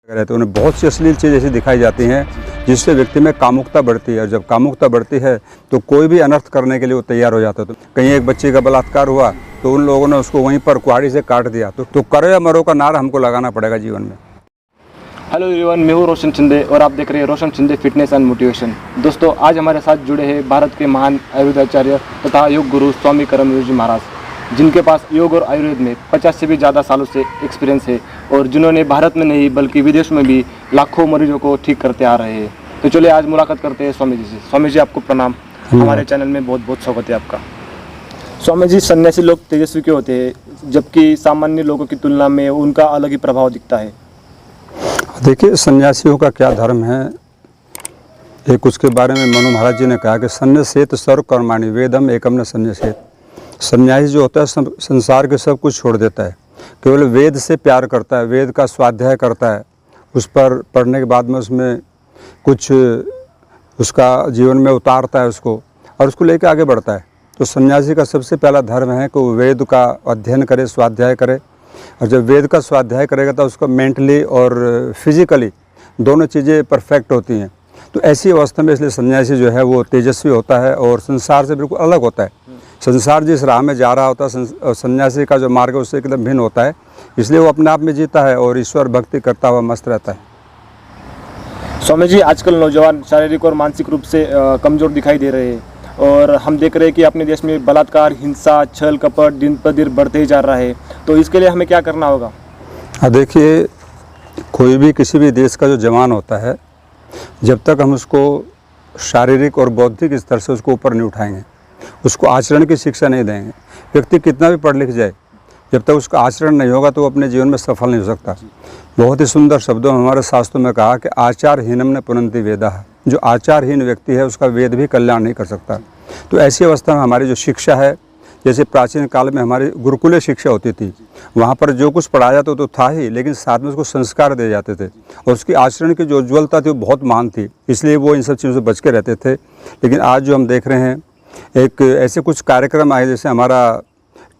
रहते हैं, उन्हें बहुत सी अश्लील चीज़ ऐसी दिखाई जाती हैं जिससे व्यक्ति में कामुकता बढ़ती है। और जब कामुकता बढ़ती है तो कोई भी अनर्थ करने के लिए वो तैयार हो जाता है। तो कहीं एक बच्चे का बलात्कार हुआ तो उन लोगों ने उसको वहीं पर कुहाड़ी से काट दिया। तो करो या मरो का नारा हमको लगाना पड़ेगा जीवन में। हेलो एवरीवन, मैं हूँ रोशन शिंदे और आप देख रहे हैं रोशन शिंदे फिटनेस एंड मोटिवेशन। दोस्तों, आज हमारे साथ जुड़े हैं भारत के महान आयुर्वेदाचार्य तथा योग गुरु स्वामी करमवीर जी महाराज, जिनके पास योग और आयुर्वेद में 50 से भी ज़्यादा सालों से एक्सपीरियंस है और जिन्होंने भारत में नहीं बल्कि विदेश में भी लाखों मरीजों को ठीक करते आ रहे हैं। तो चलिए आज मुलाकात करते हैं स्वामी जी से। स्वामी जी, आपको प्रणाम। हमारे चैनल में बहुत बहुत स्वागत है आपका। स्वामी जी, सन्यासी लोग तेजस्वी क्यों होते हैं जबकि सामान्य लोगों की तुलना में उनका अलग ही प्रभाव दिखता है? देखिए, सन्यासियों का क्या धर्म है, एक उसके बारे में मनु महाराज जी ने कहा कि सन्यासेत सर्व कर्माणि वेदम एकम न सन्यासेत। सन्यासी जो होता है संसार के सब कुछ छोड़ देता है, केवल वेद से प्यार करता है, वेद का स्वाध्याय करता है, उस पर पढ़ने के बाद में उसमें कुछ उसका जीवन में उतारता है उसको और उसको लेकर आगे बढ़ता है। तो सन्यासी का सबसे पहला धर्म है कि वो वेद का अध्ययन करे, स्वाध्याय करे। और जब वेद का स्वाध्याय करेगा तो उसको मेंटली और फिजिकली दोनों चीज़ें परफेक्ट होती हैं। तो ऐसी अवस्था में इसलिए सन्यासी जो है वो तेजस्वी होता है और संसार से बिल्कुल अलग होता है। संसार जिस राह में जा रहा होता है, सन्यासी का जो मार्ग है उससे एकदम भिन्न होता है। इसलिए वो अपने आप में जीता है और ईश्वर भक्ति करता हुआ मस्त रहता है। स्वामी जी, आजकल नौजवान शारीरिक और मानसिक रूप से कमज़ोर दिखाई दे रहे हैं और हम देख रहे हैं कि अपने देश में बलात्कार, हिंसा, छल कपट दिन पर दिन बढ़ते ही जा रहा है। तो इसके लिए हमें क्या करना होगा? देखिए, कोई भी किसी भी देश का जो जवान होता है, जब तक हम उसको शारीरिक और बौद्धिक स्तर से उसको ऊपर नहीं उठाएंगे, उसको आचरण की शिक्षा नहीं देंगे, व्यक्ति कितना भी पढ़ लिख जाए, जब तक उसका आचरण नहीं होगा तो वो अपने जीवन में सफल नहीं हो सकता। बहुत ही सुंदर शब्दों में हमारे शास्त्रों में कहा कि आचारहीनम न पुनन्ति वेदाः। जो आचारहीन व्यक्ति है उसका वेद भी कल्याण नहीं कर सकता। तो ऐसी अवस्था में हमारी जो शिक्षा है, जैसे प्राचीन काल में हमारी गुरुकुलीय शिक्षा होती थी, वहाँ पर जो कुछ पढ़ाया जाता तो था ही, लेकिन साथ में उसको संस्कार दिए जाते थे और उसकी आचरण की जो उज्ज्वलता थी वो बहुत महान थी, इसलिए वो इन सब चीज़ों से बच के रहते थे। लेकिन आज जो हम देख रहे हैं, एक ऐसे कुछ कार्यक्रम आए, जैसे हमारा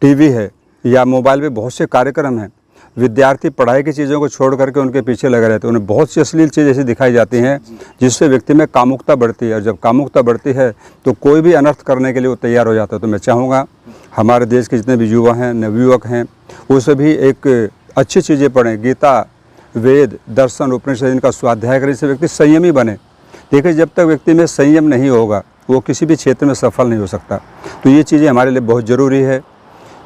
टीवी है या मोबाइल पे बहुत से कार्यक्रम हैं, विद्यार्थी पढ़ाई की चीज़ों को छोड़ करके उनके पीछे लगे रहते हैं। उन्हें बहुत सी अश्लील चीज़ ऐसी दिखाई जाती हैं जिससे व्यक्ति में कामुकता बढ़ती है। और जब कामुकता बढ़ती है तो कोई भी अनर्थ करने के लिए वो तैयार हो जाता है। तो मैं चाहूँगा हमारे देश के जितने भी युवा हैं, नवयुवक हैं, वो सभी एक अच्छी चीज़ें पढ़ें, गीता, वेद, दर्शन, उपनिषद, इनका स्वाध्याय करने से व्यक्ति संयमी बने। देखिए, जब तक व्यक्ति में संयम नहीं होगा वो किसी भी क्षेत्र में सफल नहीं हो सकता। तो ये चीज़ें हमारे लिए बहुत ज़रूरी है।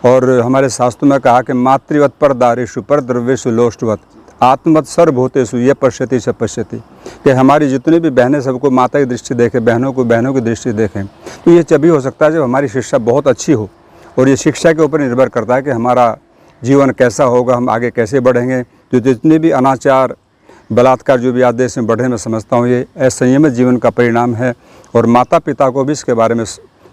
और हमारे शास्त्रों में कहा कि मातृवत पर दारेशु पर द्रव्येशु लोष्टवत आत्मवत सर्वभूतेषु ये पश्यति स पश्यति, कि हमारी जितनी भी बहनें सबको माता की दृष्टि देखें, बहनों को बहनों की दृष्टि देखें। तो ये तभी हो सकता है जब हमारी शिक्षा बहुत अच्छी हो। और ये शिक्षा के ऊपर निर्भर करता है कि हमारा जीवन कैसा होगा, हम आगे कैसे बढ़ेंगे। तो जितने भी अनाचार, बलात्कार जो भी आज देश में बढ़े, मैं समझता हूँ ये असंयमित जीवन का परिणाम है। और माता पिता को भी इसके बारे में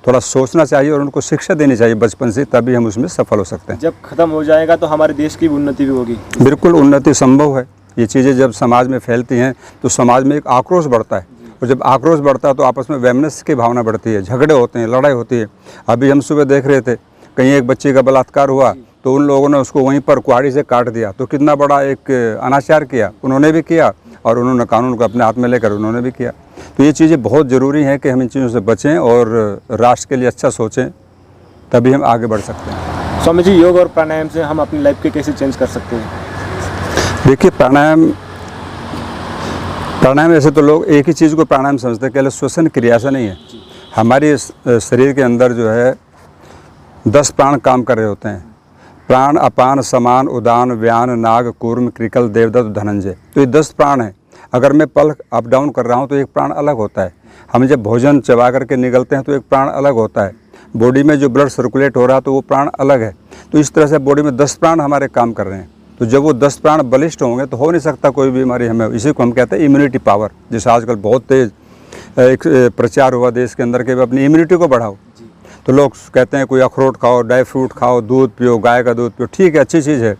थोड़ा सोचना चाहिए और उनको शिक्षा देनी चाहिए बचपन से, तभी हम उसमें सफल हो सकते हैं। जब खत्म हो जाएगा तो हमारे देश की उन्नति भी होगी। बिल्कुल, उन्नति संभव है। ये चीज़ें जब समाज में फैलती हैं तो समाज में एक आक्रोश बढ़ता है और जब आक्रोश बढ़ता है तो आपस में वैमनस्य की भावना बढ़ती है, झगड़े होते हैं, लड़ाई होती है। अभी हम सुबह देख रहे थे, कहीं एक बच्चे का बलात्कार हुआ तो उन लोगों ने उसको वहीं पर कुहाड़ी से काट दिया। तो कितना बड़ा एक अनाचार किया, उन्होंने भी किया और उन्होंने कानून को अपने हाथ में लेकर उन्होंने भी किया। तो ये चीज़ें बहुत ज़रूरी हैं कि हम इन चीज़ों से बचें और राष्ट्र के लिए अच्छा सोचें, तभी हम आगे बढ़ सकते हैं। स्वामी जी, योग और प्राणायाम से हम अपनी लाइफ के कैसे चेंज कर सकते हैं? देखिए, प्राणायाम ऐसे तो लोग एक ही चीज़ को प्राणायाम समझते हैं, केवल श्वसन क्रिया से नहीं है। हमारे शरीर के अंदर जो है 10 प्राण काम कर रहे होते हैं। प्राण, अपान, समान, उदान, व्यान, नाग, कूर्म, कृकल, देवदत्त, धनंजय। तो ये 10 प्राण हैं। अगर मैं पलक अप डाउन कर रहा हूँ तो एक प्राण अलग होता है। हम जब भोजन चबा करके निगलते हैं तो एक प्राण अलग होता है। बॉडी में जो ब्लड सर्कुलेट हो रहा है तो वो प्राण अलग है। तो इस तरह से बॉडी में 10 प्राण हमारे काम कर रहे हैं। तो जब वो 10 प्राण बलिष्ठ होंगे तो हो नहीं सकता कोई बीमारी हमें। इसी को हम कहते हैं इम्यूनिटी पावर, जिसे आजकल बहुत तेज़ एक प्रचार हुआ देश के अंदर के अपनी इम्यूनिटी को बढ़ाओ। तो लोग कहते हैं कोई अखरोट खाओ, ड्राई फ्रूट खाओ, दूध पियो, गाय का दूध पियो। ठीक है, अच्छी चीज़ है,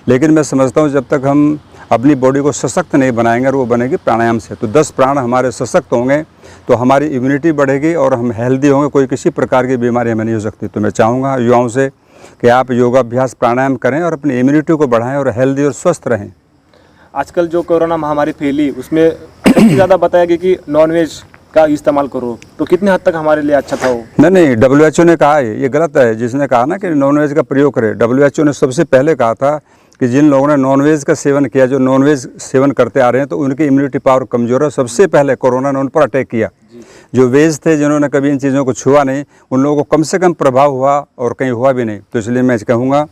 लेकिन मैं समझता हूँ जब तक हम अपनी बॉडी को सशक्त नहीं बनाएंगे और वो बनेगी प्राणायाम से। तो 10 प्राण हमारे सशक्त होंगे तो हमारी इम्यूनिटी बढ़ेगी और हम हेल्दी होंगे, कोई किसी प्रकार की बीमारी हमें नहीं हो सकती। तो मैं चाहूँगा युवाओं से कि आप योगाभ्यास, प्राणायाम करें और अपनी इम्यूनिटी को बढ़ाएं और हेल्दी और स्वस्थ रहें। आजकल जो कोरोना महामारी फैली उसमें सबसे ज़्यादा बताया गया कि नॉनवेज का इस्तेमाल करो, तो कितने हद तक हमारे लिए अच्छा था वो? नहीं, WHO ने कहा है, ये गलत है जिसने कहा ना कि नॉनवेज का प्रयोग करें। WHO ने सबसे पहले कहा था कि जिन लोगों ने नॉनवेज का सेवन किया, जो नॉनवेज सेवन करते आ रहे हैं, तो उनकी इम्यूनिटी पावर कमज़ोर है। सबसे पहले कोरोना ने उन पर अटैक किया। जो वेज थे, जिन्होंने कभी इन चीज़ों को छुआ नहीं, उन लोगों को कम से कम प्रभाव हुआ और कहीं हुआ भी नहीं। तो इसलिए मैं कहूँगा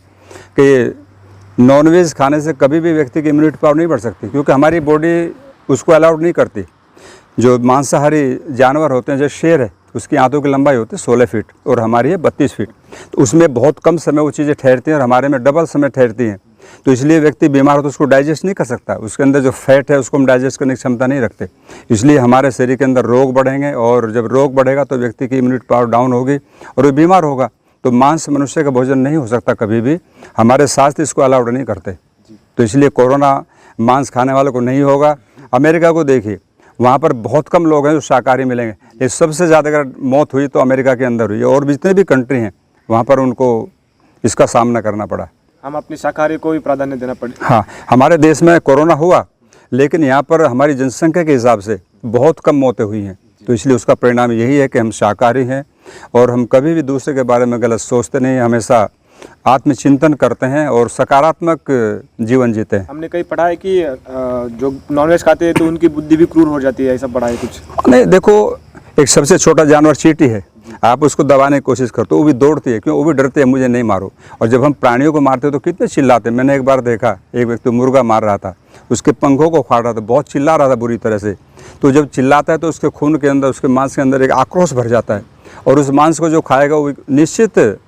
कि नॉनवेज खाने से कभी भी व्यक्ति की इम्यूनिटी पावर नहीं बढ़ सकती, क्योंकि हमारी बॉडी उसको अलाउड नहीं करती। जो मांसाहारी जानवर होते हैं, जैसे शेर है, उसकी आंतों की लंबाई होती है 16 फीट और हमारी है 32 फीट। तो उसमें बहुत कम समय वो चीज़ें ठहरती हैं और हमारे में डबल समय ठहरती हैं। तो इसलिए व्यक्ति बीमार हो तो उसको डाइजेस्ट नहीं कर सकता, उसके अंदर जो फैट है उसको हम डाइजेस्ट करने की क्षमता नहीं रखते। इसलिए हमारे शरीर के अंदर रोग बढ़ेंगे और जब रोग बढ़ेगा तो व्यक्ति की इम्यूनिटी पावर डाउन होगी और वो बीमार होगा। तो मांस मनुष्य का भोजन नहीं हो सकता कभी भी, हमारे शास्त्र इसको अलाउड नहीं करते। तो इसलिए कोरोना मांस खाने वालों को नहीं होगा। अमेरिका को देखिए, वहाँ पर बहुत कम लोग हैं जो शाकाहारी मिलेंगे। ये सबसे ज़्यादा अगर मौत हुई तो अमेरिका के अंदर हुई, और भी जितने भी कंट्री हैं वहाँ पर उनको इसका सामना करना पड़ा। हम अपनी शाकाहारी को भी प्राधान्य देना पड़े। हाँ, हमारे देश में कोरोना हुआ, लेकिन यहाँ पर हमारी जनसंख्या के हिसाब से बहुत कम मौतें हुई हैं। तो इसलिए उसका परिणाम यही है कि हम शाकाहारी हैं और हम कभी भी दूसरे के बारे में गलत सोचते नहीं, हमेशा आत्मचिंतन करते हैं और सकारात्मक जीवन जीते हैं। हमने कहीं पढ़ा है कि जो नॉनवेज खाते हैं तो उनकी बुद्धि भी क्रूर हो जाती है, ऐसा पढ़ा है कुछ? नहीं, देखो, एक सबसे छोटा जानवर चींटी है, आप उसको दबाने की कोशिश करते हो, वो भी दौड़ती है, क्यों? वो भी डरती है, मुझे नहीं मारो। और जब हम प्राणियों को मारते हो तो कितने चिल्लाते हैं। मैंने एक बार देखा, एक व्यक्ति मुर्गा मार रहा था, उसके पंखों को फाड़ रहा था, बहुत चिल्ला रहा था बुरी तरह से। तो जब चिल्लाता है तो उसके खून के अंदर, उसके मांस के अंदर एक आक्रोश भर जाता है, और उस मांस को जो खाएगा वो निश्चित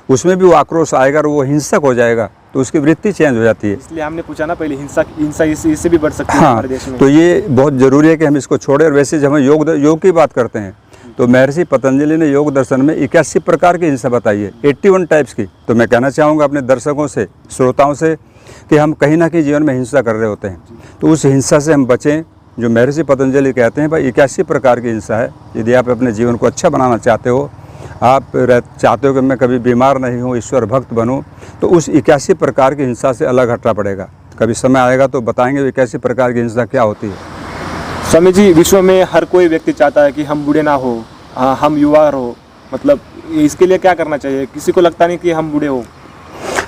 उसमें भी वो आक्रोश आएगा और वो हिंसक हो जाएगा, तो उसकी वृत्ति चेंज हो जाती है। इसलिए हमने पूछा ना पहले, हिंसा इससे भी बढ़ सकती है हाँ, हमारे देश में। तो ये बहुत ज़रूरी है कि हम इसको छोड़ें। और वैसे जब हम योग की बात करते हैं तो महर्षि पतंजलि ने योग दर्शन में 81 प्रकार की हिंसा बताई है, 81 टाइप्स की। तो मैं कहना चाहूँगा अपने दर्शकों से, श्रोताओं से, कि हम कहीं ना कहीं जीवन में हिंसा कर रहे होते हैं, तो उस हिंसा से हम बचें। जो महर्षि पतंजलि कहते हैं, भाई 81 प्रकार की हिंसा है। यदि आप अपने जीवन को अच्छा बनाना चाहते हो, आप चाहते हो कि मैं कभी बीमार नहीं हूँ, ईश्वर भक्त बनूँ, तो उस 81 प्रकार की हिंसा से अलग हटना पड़ेगा। कभी समय आएगा तो बताएंगे 81 प्रकार की हिंसा क्या होती है। स्वामी जी, विश्व में हर कोई व्यक्ति चाहता है कि हम बूढ़े ना हो, हम युवा रहो, मतलब इसके लिए क्या करना चाहिए? किसी को लगता नहीं कि हम बूढ़े हो।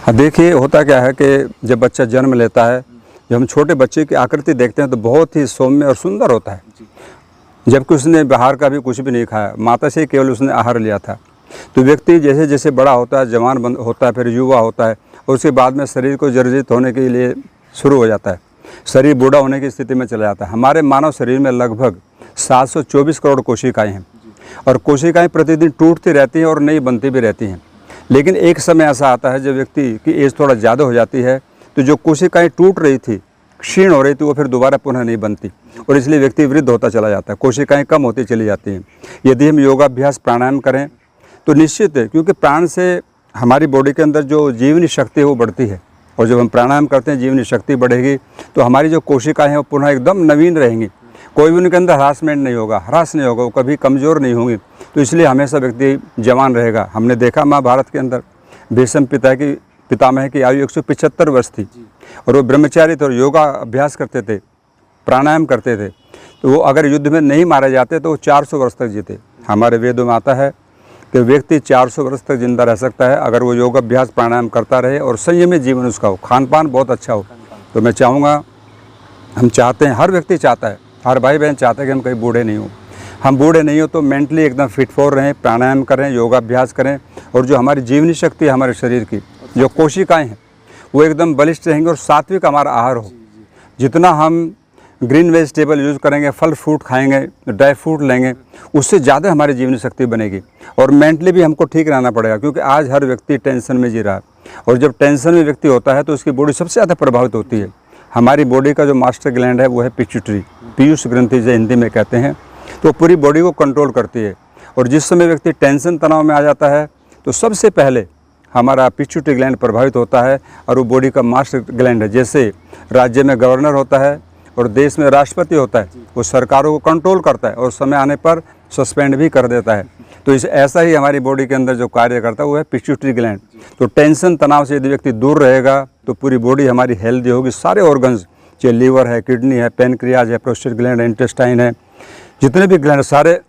देखिए, होता क्या है कि जब बच्चा जन्म लेता है, जब हम छोटे बच्चे की आकृति देखते हैं तो बहुत ही सौम्य और सुंदर होता है, जबकि उसने बाहर का भी कुछ भी नहीं खाया, माता से केवल उसने आहार लिया था। तो व्यक्ति जैसे जैसे बड़ा होता है, जवान होता है, फिर युवा होता है, और उसके बाद में शरीर को जर्जरित होने के लिए शुरू हो जाता है, शरीर बूढ़ा होने की स्थिति में चला जाता है। हमारे मानव शरीर में लगभग 724 करोड़ कोशिकाएँ हैं, और कोशिकाएँ प्रतिदिन टूटती रहती हैं और नई बनती भी रहती हैं। लेकिन एक समय ऐसा आता है जब व्यक्ति की एज थोड़ा ज़्यादा हो जाती है, तो जो कोशिकाएँ टूट रही थी, क्षीण हो रही थी, वो फिर दोबारा पुनः नहीं बनती, और इसलिए व्यक्ति वृद्ध होता चला जाता है, कोशिकाएँ कम होती चली जाती हैं। यदि हम योगाभ्यास प्राणायाम करें तो निश्चित है, क्योंकि प्राण से हमारी बॉडी के अंदर जो जीवनी शक्ति है वो बढ़ती है, और जब हम प्राणायाम करते हैं जीवनी शक्ति बढ़ेगी तो हमारी जो कोशिकाएँ हैं वो पुनः एकदम नवीन रहेंगी, कोई भी उनके अंदर हरासमेंट नहीं होगा, ह्रास नहीं होगा, वो कभी कमज़ोर नहीं होंगी। तो इसलिए हमेशा व्यक्ति जवान रहेगा। हमने देखा महाभारत के अंदर भीष्म पितामह की आयु 175 वर्ष थी, और वो ब्रह्मचारी थे और योगा अभ्यास करते थे, प्राणायाम करते थे। तो वो अगर युद्ध में नहीं मारे जाते तो वो 400 वर्ष तक जीते। हमारे वेदों में आता है कि व्यक्ति 400 वर्ष तक जिंदा रह सकता है अगर वो योग अभ्यास प्राणायाम करता रहे और संयमित जीवन उसका हो, खान पान बहुत अच्छा हो। तो मैं चाहूँगा, हम चाहते हैं, हर व्यक्ति चाहता है, हर भाई बहन चाहता है कि हम कहीं बूढ़े नहीं हो। हम बूढ़े नहीं हो तो मेंटली एकदम फिट फॉर रहें, प्राणायाम करें, योगाभ्यास करें, और जो हमारी जीवनी शक्ति है हमारे शरीर की, जो कोशिकाएँ हैं, वो एकदम बलिष्ठ रहेंगे और सात्विक हमारा आहार हो। जितना हम ग्रीन वेजिटेबल यूज़ करेंगे, फल फ्रूट खाएंगे, ड्राई फ्रूट लेंगे, उससे ज़्यादा हमारी जीवनी शक्ति बनेगी। और मेंटली भी हमको ठीक रहना पड़ेगा, क्योंकि आज हर व्यक्ति टेंशन में जी रहा है, और जब टेंशन में व्यक्ति होता है तो उसकी बॉडी सबसे ज़्यादा प्रभावित होती है। हमारी बॉडी का जो मास्टर ग्लैंड है वो है पिट्यूटरी, पीयूष ग्रंथि जो हिंदी में कहते हैं, तो पूरी बॉडी को कंट्रोल करती है। और जिस समय व्यक्ति टेंशन तनाव में आ जाता है तो सबसे पहले हमारा पिट्यूटरी ग्लैंड प्रभावित होता है, और वो बॉडी का मास्टर ग्लैंड है। जैसे राज्य में गवर्नर होता है और देश में राष्ट्रपति होता है, वो सरकारों को कंट्रोल करता है और समय आने पर सस्पेंड भी कर देता है। तो इस ऐसा ही हमारी बॉडी के अंदर जो कार्य करता है वो है पिट्यूटरी ग्लैंड। तो टेंशन तनाव से यदि व्यक्ति दूर रहेगा तो पूरी बॉडी हमारी हेल्दी होगी, सारे ऑर्गन्स चाहे लीवर है, किडनी है, पेनक्रियाज है, प्रोस्टेट ग्लैंड है, इंटेस्टाइन है, जितने भी ग्लैंड सारे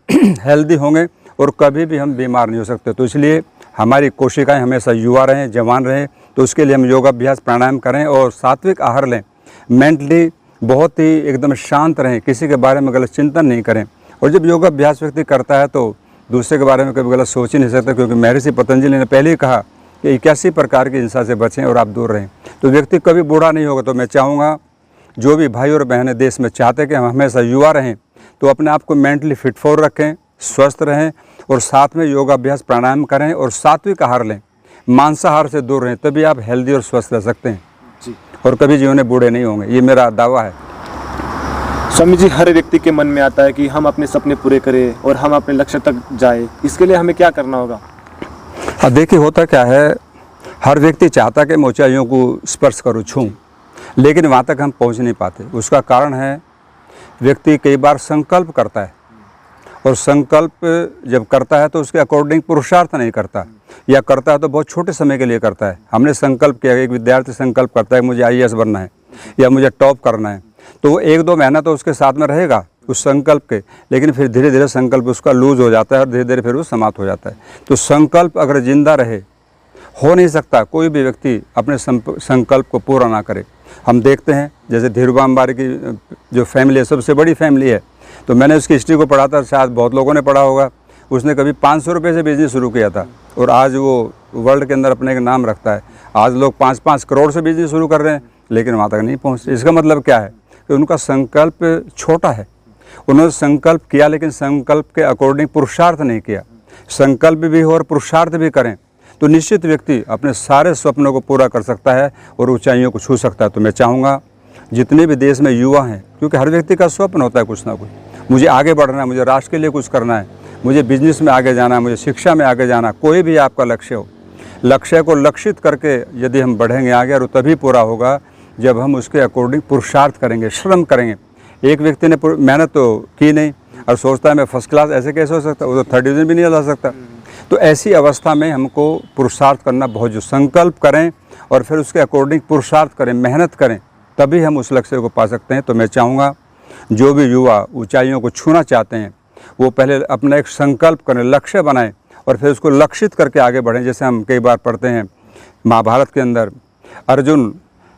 हेल्दी होंगे और कभी भी हम बीमार नहीं हो सकते। तो इसलिए हमारी कोशिकाएं हमेशा युवा रहें, जवान रहें, तो उसके लिए हम योगाभ्यास प्राणायाम करें और सात्विक आहार लें। मेंटली बहुत ही एकदम शांत रहें, किसी के बारे में गलत चिंतन नहीं करें। और जब योगाभ्यास व्यक्ति करता है तो दूसरे के बारे में कभी गलत सोच ही नहीं सकता, क्योंकि महर्षि पतंजलि ने पहले ही कहा कि 81 प्रकार की हिंसा से बचें और आप दूर रहें। तो व्यक्ति कभी बूढ़ा नहीं होगा। तो मैं चाहूँगा जो भी भाई और बहनें देश में चाहते हैं कि हम हमेशा युवा रहें, तो अपने आप को मेंटली फिट फॉर रखें, स्वस्थ रहें और साथ में योगाभ्यास प्राणायाम करें और सात्विक आहार लें, मांसाहार से दूर रहें, तभी आप हेल्दी और स्वस्थ रह सकते हैं जी। और कभी जीवन में बूढ़े नहीं होंगे। ये मेरा दावा है। स्वामी जी, हर व्यक्ति के मन में आता है कि हम अपने सपने पूरे करें और हम अपने लक्ष्य तक जाए, इसके लिए हमें क्या करना होगा? हाँ देखिए, होता क्या है, हर व्यक्ति चाहता है कि मैं ऊंचाइयों को स्पर्श करूँ, छूँ, लेकिन वहाँ तक हम पहुँच नहीं पाते। उसका कारण है व्यक्ति कई बार संकल्प करता है और संकल्प जब करता है तो उसके अकॉर्डिंग पुरुषार्थ नहीं करता, या करता है तो बहुत छोटे समय के लिए करता है। हमने संकल्प किया, एक विद्यार्थी संकल्प करता है मुझे IAS बनना है या मुझे टॉप करना है, तो वो 1-2 महीना तो उसके साथ में रहेगा उस संकल्प के, लेकिन फिर धीरे धीरे संकल्प उसका लूज हो जाता है और धीरे धीरे फिर वो समाप्त हो जाता है। तो संकल्प अगर जिंदा रहे, हो नहीं सकता कोई भी व्यक्ति अपने संकल्प को पूरा ना करे। हम देखते हैं जैसे धीरूभाई अंबानी की जो फैमिली है, सबसे बड़ी फैमिली है, तो मैंने उसकी हिस्ट्री को पढ़ा था, शायद बहुत लोगों ने पढ़ा होगा। उसने कभी 500 रुपये से बिजनेस शुरू किया था और आज वो वर्ल्ड के अंदर अपने का नाम रखता है। आज लोग 5-5 करोड़ से बिजनेस शुरू कर रहे हैं, लेकिन वहाँ तक नहीं पहुँचते। इसका मतलब क्या है कि उनका संकल्प छोटा है। उन्होंने संकल्प किया लेकिन संकल्प के अकॉर्डिंग पुरुषार्थ नहीं किया। संकल्प भी हो और पुरुषार्थ भी करें तो निश्चित व्यक्ति अपने सारे स्वप्नों को पूरा कर सकता है और ऊंचाइयों को छू सकता है। तो मैं चाहूँगा जितने भी देश में युवा हैं, क्योंकि हर व्यक्ति का स्वप्न होता है कुछ ना कुछ, मुझे आगे बढ़ना है, मुझे राष्ट्र के लिए कुछ करना है, मुझे बिजनेस में आगे जाना है, मुझे शिक्षा में आगे जाना, कोई भी आपका लक्ष्य हो, लक्ष्य को लक्षित करके यदि हम बढ़ेंगे आगे, और तभी पूरा होगा जब हम उसके अकॉर्डिंग पुरुषार्थ करेंगे, श्रम करेंगे। एक व्यक्ति ने मेहनत तो की नहीं और सोचता है मैं फर्स्ट क्लास, ऐसे कैसे हो सकता है, वो तो 3rd डिवीज़न भी नहीं ला सकता। तो ऐसी अवस्था में हमको पुरुषार्थ करना बहुत, जो संकल्प करें और फिर उसके अकॉर्डिंग पुरुषार्थ करें, मेहनत करें, तभी हम उस लक्ष्य को पा सकते हैं। तो मैं चाहूँगा जो भी युवा ऊंचाइयों को छूना चाहते हैं वो पहले अपना एक संकल्प करें, लक्ष्य बनाएं और फिर उसको लक्षित करके आगे बढ़ें। जैसे हम कई बार पढ़ते हैं महाभारत के अंदर, अर्जुन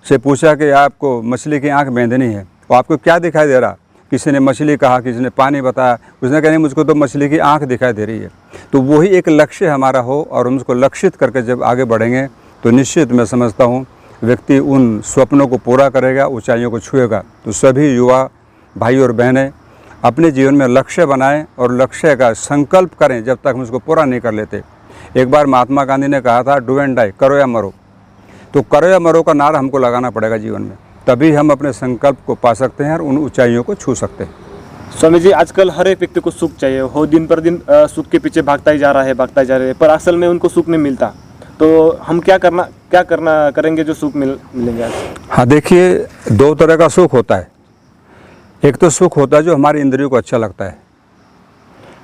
से पूछा कि आपको मछली की आँख बांधनी है, तो आपको क्या दिखाई दे रहा? किसी ने मछली कहा, किसी ने पानी बताया, उसने कहा नहीं मुझको तो मछली की आँख दिखाई दे रही है। तो वही एक लक्ष्य हमारा हो और हम उसको लक्षित करके जब आगे बढ़ेंगे तो निश्चित मैं समझता हूँ व्यक्ति उन स्वप्नों को पूरा करेगा, ऊंचाइयों को छुएगा। तो सभी युवा भाई और बहनें अपने जीवन में लक्ष्य बनाएं और लक्ष्य का संकल्प करें जब तक हम उसको पूरा नहीं कर लेते। एक बार महात्मा गांधी ने कहा था डू एंड डाई, करो या मरो। तो करो या मरो का नारा हमको लगाना पड़ेगा जीवन में, तभी हम अपने संकल्प को पा सकते हैं और उन ऊंचाइयों को छू सकते हैं। स्वामी जी, आजकल हर एक व्यक्ति को सुख चाहिए हो, दिन पर दिन सुख के पीछे भागता ही जा रहा है, पर असल में उनको सुख नहीं मिलता। तो हम क्या करना करेंगे जो सुख मिलेंगे आज? हाँ देखिए, 2 तरह का सुख होता है। एक तो सुख होता है जो हमारी इंद्रियों को अच्छा लगता है,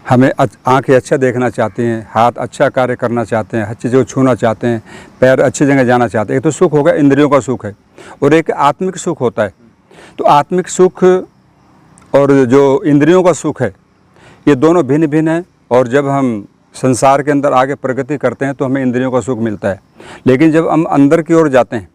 हमें आँखें अच्छा देखना चाहती हैं, हाथ अच्छा कार्य करना चाहते हैं, अच्छी जगह छूना चाहते हैं, पैर अच्छी जगह जाना चाहते हैं। एक तो सुख होगा इंद्रियों का सुख है, और एक आत्मिक सुख होता है। तो आत्मिक सुख और जो इंद्रियों का सुख है, ये दोनों भिन्न भिन्न हैं। और जब हम संसार के अंदर आगे प्रगति करते हैं तो हमें इंद्रियों का सुख मिलता है, लेकिन जब हम अंदर की ओर जाते हैं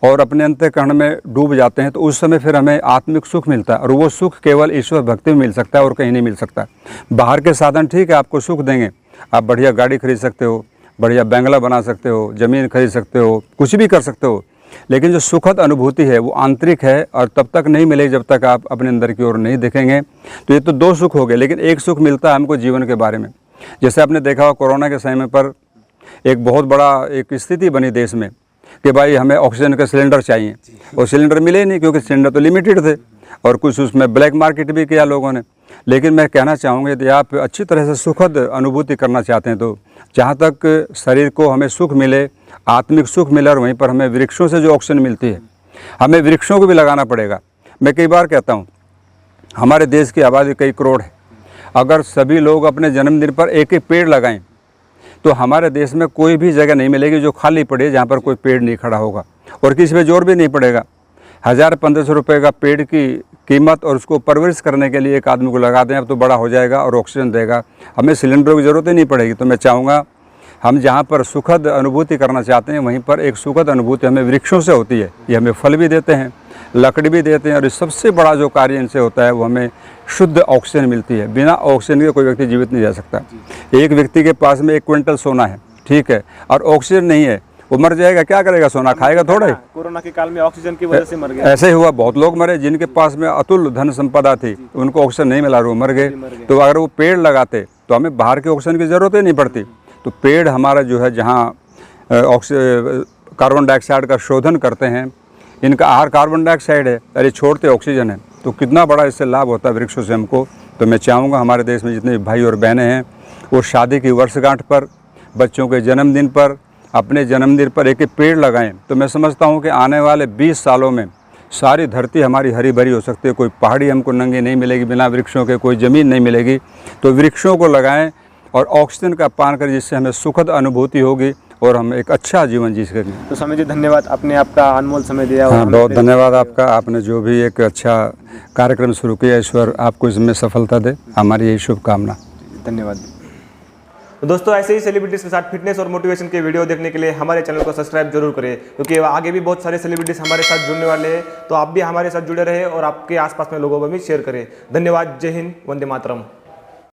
और अपने अंतःकरण में डूब जाते हैं तो उस समय फिर हमें आत्मिक सुख मिलता है, और वो सुख केवल ईश्वर भक्ति में मिल सकता है और कहीं नहीं मिल सकता। बाहर के साधन ठीक है आपको सुख देंगे, आप बढ़िया गाड़ी खरीद सकते हो, बढ़िया बंगला बना सकते हो, ज़मीन खरीद सकते हो, कुछ भी कर सकते हो, लेकिन जो सुखद अनुभूति है वो आंतरिक है और तब तक नहीं मिलेगी जब तक आप अपने अंदर की ओर नहीं देखेंगे। तो ये तो 2 सुख हो गए, लेकिन एक सुख मिलता है हमको जीवन के बारे में। जैसे आपने देखा हो कोरोना के समय पर एक बहुत बड़ा एक स्थिति बनी देश में कि भाई हमें ऑक्सीजन का सिलेंडर चाहिए, और सिलेंडर मिले नहीं क्योंकि सिलेंडर तो लिमिटेड थे, और कुछ उसमें ब्लैक मार्केट भी किया लोगों ने। लेकिन मैं कहना चाहूँगा यदि आप अच्छी तरह से सुखद अनुभूति करना चाहते हैं तो जहाँ तक शरीर को हमें सुख मिले, आत्मिक सुख मिले, और वहीं पर हमें वृक्षों से जो ऑक्सीजन मिलती है, हमें वृक्षों को भी लगाना पड़ेगा। मैं कई बार कहता हूँ हमारे देश की आबादी कई करोड़ है, अगर सभी लोग अपने जन्मदिन पर एक एक पेड़ लगाएं तो हमारे देश में कोई भी जगह नहीं मिलेगी जो खाली पड़ी है जहाँ पर कोई पेड़ नहीं खड़ा होगा, और किसी पे जोर भी नहीं पड़ेगा। 1000-1500 रुपये का पेड़ की कीमत और उसको परवरिश करने के लिए एक आदमी को लगा दें, अब तो बड़ा हो जाएगा और ऑक्सीजन देगा, हमें सिलेंडरों की ज़रूरत ही नहीं पड़ेगी। तो मैं चाहूँगा हम जहाँ पर सुखद अनुभूति करना चाहते हैं वहीं पर एक सुखद अनुभूति हमें वृक्षों से होती है। ये हमें फल भी देते हैं, लकड़ी भी देते हैं, और सबसे बड़ा जो कार्य इनसे होता है वो हमें शुद्ध ऑक्सीजन मिलती है। बिना ऑक्सीजन के कोई व्यक्ति जीवित नहीं रह सकता। एक व्यक्ति के पास में 1 क्विंटल सोना है, ठीक है, और ऑक्सीजन नहीं है, वो मर जाएगा, क्या करेगा? सोना खाएगा थोड़ा ही। कोरोना के काल में ऑक्सीजन की वजह से मर गए। ऐसे ही हुआ, बहुत लोग मरे जिनके पास में अतुल धन संपदा थी, उनको ऑक्सीजन नहीं मिला, वो मर गए। तो अगर वो पेड़ लगाते तो हमें बाहर के ऑक्सीजन की ज़रूरत ही नहीं पड़ती। तो पेड़ हमारा जो है जहाँ कार्बन डाइऑक्साइड का शोधन करते हैं, इनका आहार कार्बन डाइऑक्साइड है और ये छोड़ते ऑक्सीजन है, तो कितना बड़ा इससे लाभ होता है वृक्षों से हमको। तो मैं चाहूँगा हमारे देश में जितने भाई और बहनें हैं वो शादी की वर्षगांठ पर, बच्चों के जन्मदिन पर, अपने जन्मदिन पर एक पेड़ लगाएं। तो मैं समझता हूँ कि आने वाले 20 सालों में सारी धरती हमारी हरी भरी हो सकती है। कोई पहाड़ी हमको नंगी नहीं मिलेगी बिना वृक्षों के, कोई ज़मीन नहीं मिलेगी। तो वृक्षों को लगाएं और ऑक्सीजन का पान करें, जिससे हमें सुखद अनुभूति होगी और हम एक अच्छा जीवन जी सकेंगे। तो स्वामी जी धन्यवाद, आपने आपका अनमोल समय दिया। हाँ, बहुत धन्यवाद आपका। आपने जो भी एक अच्छा कार्यक्रम शुरू किया, ईश्वर आपको इसमें सफलता दे, हमारी यही शुभकामना। धन्यवाद। तो दोस्तों ऐसे ही सेलिब्रिटीज़ के साथ फिटनेस और मोटिवेशन के वीडियो देखने के लिए हमारे चैनल को सब्सक्राइब जरूर करें, क्योंकि आगे भी बहुत सारे सेलिब्रिटीज़ हमारे साथ जुड़ने वाले हैं। तो आप भी हमारे साथ जुड़े रहे और आपके आसपास में लोगों को भी शेयर करें। धन्यवाद। जय हिंद। वंदे मातरम।